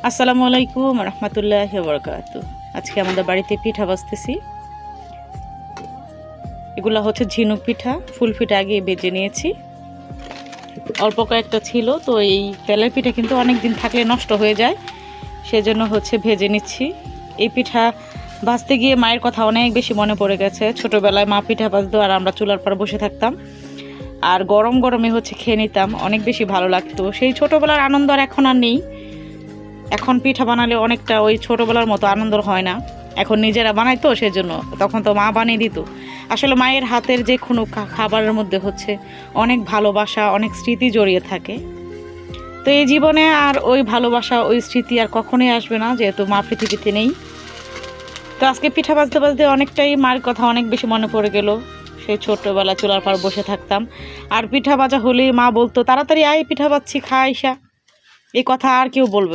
আসসালামু আলাইকুম রহমতুল্লাহি ওয়া বারাকাতু। আজকে আমাদের বাড়িতে পিঠা বাজতেছি। এগুলো হচ্ছে ঝিনুক পিঠা, ফুল পিঠা আগে বেজে নিয়েছি। অল্প কয়েকটা ছিল, তো এই তেলের পিঠা কিন্তু অনেক দিন থাকলে নষ্ট হয়ে যায়, সেজন্য হচ্ছে ভেজে নিচ্ছি। এই পিঠা ভাজতে গিয়ে মায়ের কথা অনেক বেশি মনে পড়ে গেছে। ছোটোবেলায় মা পিঠা ভাজতো আর আমরা চুলার পর বসে থাকতাম, আর গরম গরমে হচ্ছে খেয়ে নিতাম, অনেক বেশি ভালো লাগতো। সেই ছোটোবেলার আনন্দ আর এখন আর নেই। এখন পিঠা বানালে অনেকটা ওই ছোটোবেলার মতো আনন্দ হয় না। এখন নিজেরা বানাইতো, সেজন্য। তখন তো মা বানিয়ে দিত। আসলে মায়ের হাতের যে কোনো খাবারের মধ্যে হচ্ছে অনেক ভালোবাসা, অনেক স্মৃতি জড়িয়ে থাকে। তো এই জীবনে আর ওই ভালোবাসা, ওই স্মৃতি আর কখনোই আসবে না, যেহেতু মা পৃথিবীতে নেই। তো আজকে পিঠা বাজতে বাজতে অনেকটাই মার কথা অনেক বেশি মনে পড়ে গেল। সেই ছোট্টবেলা চুলার পার বসে থাকতাম, আর পিঠা ভাজা হলেই মা বলতো, তাড়াতাড়ি আয়, পিঠা বাজছি, খা আইসা। এই কথা আর কেউ বলবে না।